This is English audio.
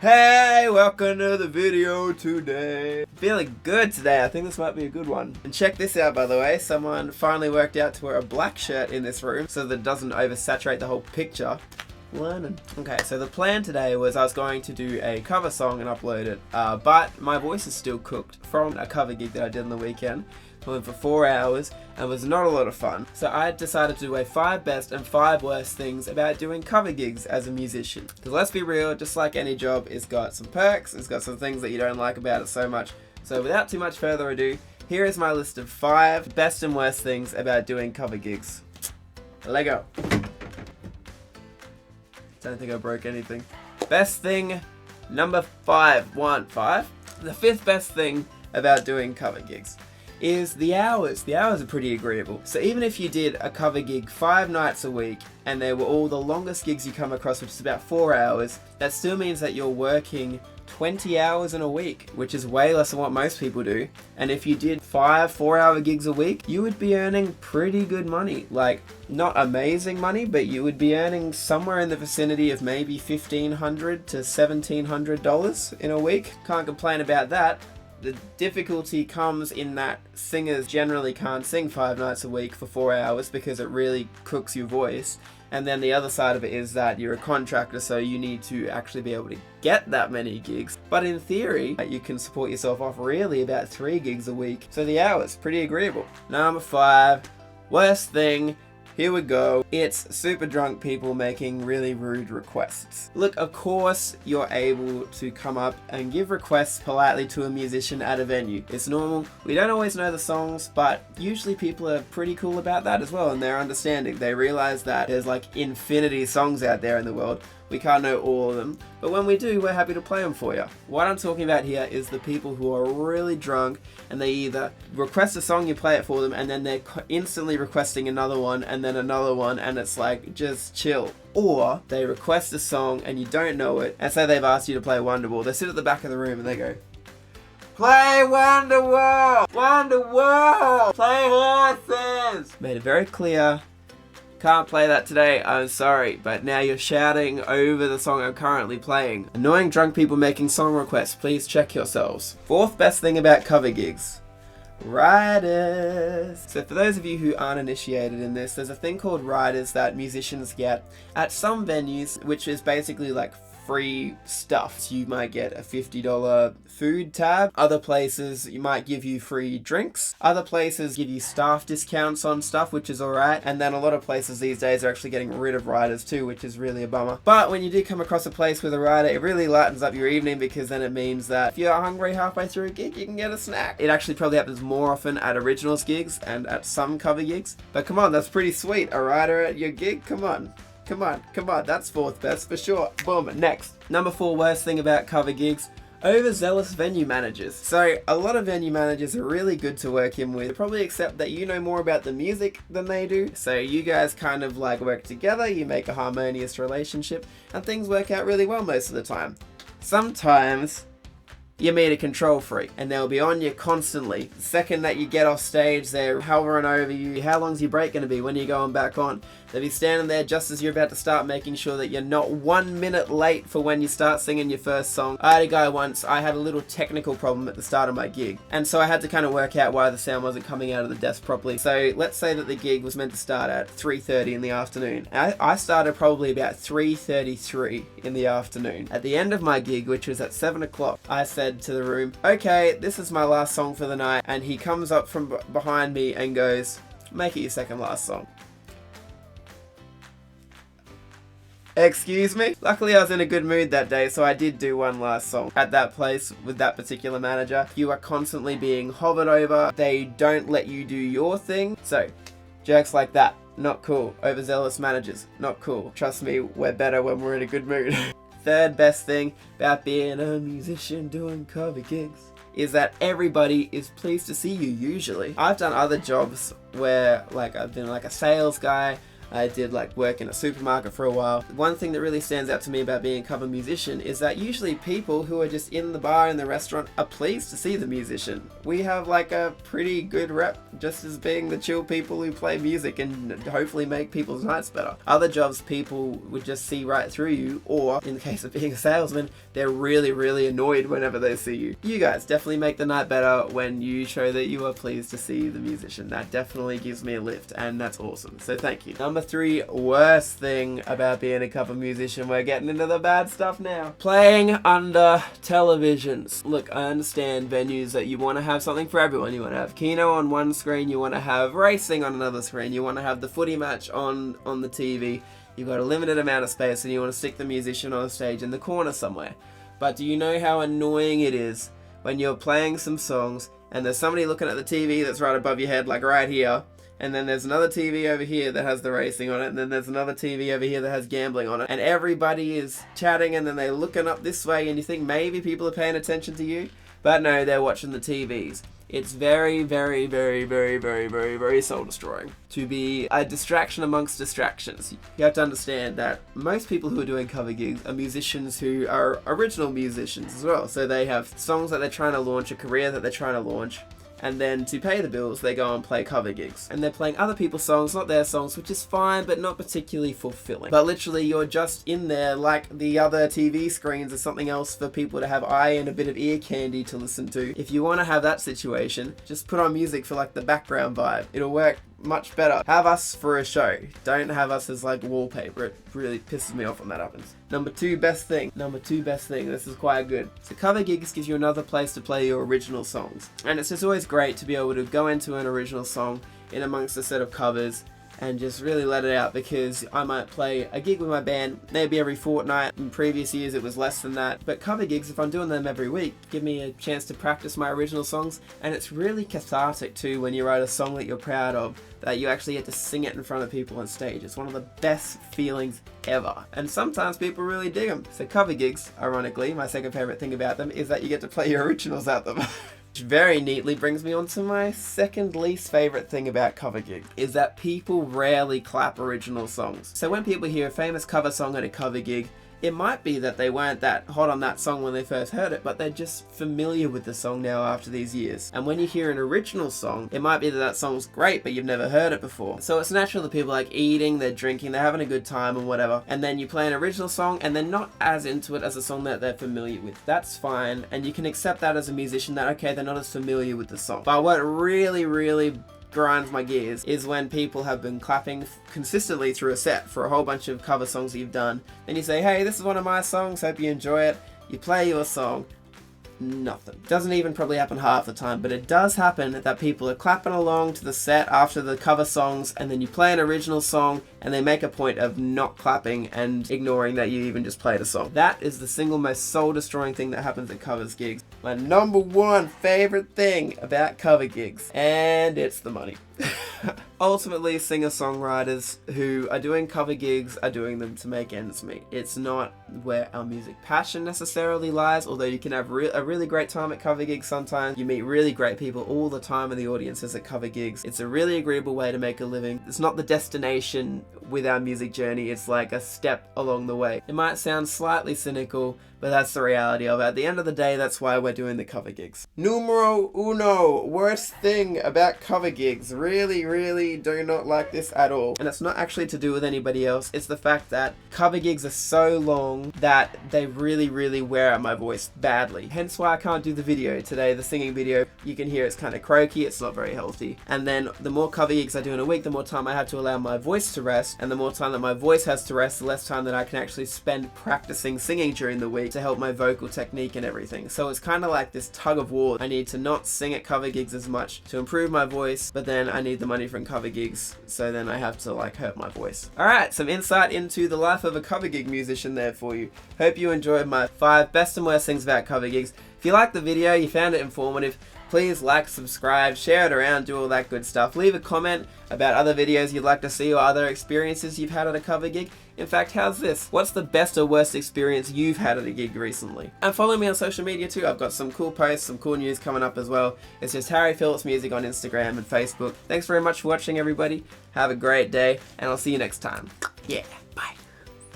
Hey, welcome to the video today. Feeling good today. I think this might be a good one. And check this out, by the way. Someone finally worked out to wear a black shirt in this room so that it doesn't oversaturate the whole picture. Learning. Okay, so the plan today was I was going to do a cover song and upload it, but my voice is still cooked from a cover gig that I did on the weekend. I went for 4 hours and was not a lot of fun. So I decided to do a 5 best and 5 worst things about doing cover gigs as a musician. Because let's be real, just like any job, it's got some perks, it's got some things that you don't like about it so much. So without too much further ado, here is my list of 5 best and worst things about doing cover gigs. Lego. Don't think I broke anything. Best thing, number 5. 5? The 5th best thing about doing cover gigs is the hours. The hours are pretty agreeable. So even if you did a cover gig 5 nights a week and they were all the longest gigs you come across, which is about 4 hours, that still means that you're working 20 hours in a week, which is way less than what most people do. And if you did 5 4-hour gigs a week, you would be earning pretty good money. Like, not amazing money, but you would be earning somewhere in the vicinity of maybe $1,500 to $1,700 in a week. Can't complain about that. The difficulty comes in that singers generally can't sing 5 nights a week for 4 hours because it really cooks your voice. And then the other side of it is that you're a contractor, so you need to actually be able to get that many gigs. But in theory, you can support yourself off really about 3 gigs a week. So the hours, pretty agreeable. Number 5, worst thing. Here we go. It's super drunk people making really rude requests. Look, of course, you're able to come up and give requests politely to a musician at a venue. It's normal. We don't always know the songs, but usually people are pretty cool about that as well, and they're understanding. They realize that there's like infinity songs out there in the world. We can't know all of them, but when we do, we're happy to play them for you. What I'm talking about here is the people who are really drunk and they either request a song, you play it for them, and then they're instantly requesting another one and then another one, and it's like, just chill. Or they request a song and you don't know it, and say they've asked you to play Wonderwall. They sit at the back of the room and they go, "Play Wonderwall! Wonderwall! Play Horses!" Made it very clear. Can't play that today, I'm sorry, but now you're shouting over the song I'm currently playing. Annoying drunk people making song requests, please check yourselves. 4th best thing about cover gigs. Riders. So for those of you who aren't initiated in this, there's a thing called riders that musicians get at some venues, which is basically like free stuff. So you might get a $50 food tab. Other places you might give you free drinks. Other places give you staff discounts on stuff, which is alright. And then a lot of places these days are actually getting rid of riders too, which is really a bummer. But when you do come across a place with a rider, it really lightens up your evening, because then it means that if you're hungry halfway through a gig, you can get a snack. It actually probably happens more often at originals gigs and at some cover gigs. But come on, that's pretty sweet. A rider at your gig? Come on. Come on, that's 4th best for sure. Boom, next. Number 4 worst thing about cover gigs. Overzealous venue managers. So a lot of venue managers are really good to work in with. They probably accept that you know more about the music than they do. So you guys kind of like work together, you make a harmonious relationship, and things work out really well most of the time. Sometimes you meet a control freak and they'll be on you constantly. The second that you get off stage, they're hovering over you. How long's your break going to be? When are you going back on? They'll be standing there just as you're about to start, making sure that you're not 1 minute late for when you start singing your first song. I had a guy once, I had a little technical problem at the start of my gig, and so I had to kind of work out why the sound wasn't coming out of the desk properly. So let's say that the gig was meant to start at 3:30 in the afternoon. I started probably about 3:33 in the afternoon. At the end of my gig, which was at 7 o'clock, I said to the room, "Okay, this is my last song for the night," and he comes up from behind me and goes, "Make it your second last song." Excuse me? Luckily I was in a good mood that day, so I did do one last song at that place with that particular manager. You are constantly being hovered over. They don't let you do your thing. So, jerks like that, not cool. Overzealous managers, not cool. Trust me, we're better when we're in a good mood. 3rd best thing about being a musician doing cover gigs is that everybody is pleased to see you usually. I've done other jobs where like I've been like a sales guy, I did like work in a supermarket for a while. One thing that really stands out to me about being a cover musician is that usually people who are just in the bar in the restaurant are pleased to see the musician. We have like a pretty good rep just as being the chill people who play music and hopefully make people's nights better. Other jobs, people would just see right through you, or in the case of being a salesman, they're really annoyed whenever they see you. You guys definitely make the night better when you show that you are pleased to see the musician. That definitely gives me a lift, and that's awesome. So thank you. Number 3 worst thing about being a cover musician. We're getting into the bad stuff now. Playing under televisions. Look, I understand venues that you want to have something for everyone. You want to have Keno on one screen, you want to have racing on another screen, you want to have the footy match on the TV. You've got a limited amount of space and you want to stick the musician on stage in the corner somewhere. But do you know how annoying it is when you're playing some songs and there's somebody looking at the TV that's right above your head, like right here, and then there's another TV over here that has the racing on it, and then there's another TV over here that has gambling on it, and everybody is chatting and then they're looking up this way and you think maybe people are paying attention to you, but no, they're watching the TVs. It's very soul destroying to be a distraction amongst distractions. You have to understand that most people who are doing cover gigs are musicians who are original musicians as well. So they have songs that they're trying to launch, a career that they're trying to launch, and then to pay the bills, they go and play cover gigs. And they're playing other people's songs, not their songs, which is fine, but not particularly fulfilling. But literally, you're just in there like the other TV screens or something else for people to have eye and a bit of ear candy to listen to. If you want to have that situation, just put on music for like the background vibe. It'll work much better. Have us for a show. Don't have us as like wallpaper. It really pisses me off when that happens. Number 2 best thing. This is quite good. So cover gigs gives you another place to play your original songs. And it's just always great to be able to go into an original song in amongst a set of covers and just really let it out, because I might play a gig with my band maybe every fortnight. In previous years it was less than that, but cover gigs, if I'm doing them every week, give me a chance to practice my original songs, and it's really cathartic too when you write a song that you're proud of, that you actually get to sing it in front of people on stage. It's one of the best feelings ever, and sometimes people really dig them. So cover gigs, ironically, my second favorite thing about them is that you get to play your originals at them. Which very neatly brings me on to my second least favorite thing about cover gigs, is that people rarely clap original songs. So when people hear a famous cover song at a cover gig, it might be that they weren't that hot on that song when they first heard it, but they're just familiar with the song now after these years. And when you hear an original song, it might be that that song's great, but you've never heard it before. So it's natural that people like eating, they're drinking, they're having a good time and whatever, and then you play an original song and they're not as into it as a song that they're familiar with. That's fine, and you can accept that as a musician, that okay, they're not as familiar with the song. But what really grinds my gears is when people have been clapping consistently through a set for a whole bunch of cover songs that you've done. Then you say, hey, this is one of my songs, hope you enjoy it. You play your song. Nothing. Doesn't even probably happen half the time, but it does happen that people are clapping along to the set after the cover songs, and then you play an original song and they make a point of not clapping and ignoring that you even just played a song. That is the single most soul destroying thing that happens at covers gigs. My number 1 favorite thing about cover gigs, and it's the money. Ultimately, singer-songwriters who are doing cover gigs are doing them to make ends meet. It's not where our music passion necessarily lies, although you can have a really great time at cover gigs sometimes. You meet really great people all the time in the audiences at cover gigs. It's a really agreeable way to make a living. It's not the destination with our music journey, it's like a step along the way. It might sound slightly cynical, but that's the reality of it. At the end of the day, that's why we're doing the cover gigs. Numero uno, worst thing about cover gigs. Really do not like this at all. And it's not actually to do with anybody else. It's the fact that cover gigs are so long that they really wear out my voice badly. Hence why I can't do the video today, the singing video. You can hear it's kind of croaky, it's not very healthy. And then the more cover gigs I do in a week, the more time I have to allow my voice to rest. And the more time that my voice has to rest, the less time that I can actually spend practicing singing during the week to help my vocal technique and everything. So it's kind of like this tug of war. I need to not sing at cover gigs as much to improve my voice, but then I need the money from cover gigs, so then I have to like hurt my voice. Alright, some insight into the life of a cover gig musician there for you. Hope you enjoyed my 5 best and worst things about cover gigs. If you liked the video, you found it informative, Please like, subscribe, share it around, do all that good stuff. Leave a comment about other videos you'd like to see or other experiences you've had at a cover gig. In fact, how's this? What's the best or worst experience you've had at a gig recently? And follow me on social media too. I've got some cool posts, some cool news coming up as well. It's just Harry Phillips Music on Instagram and Facebook. Thanks very much for watching, everybody. Have a great day, and I'll see you next time. Yeah, bye.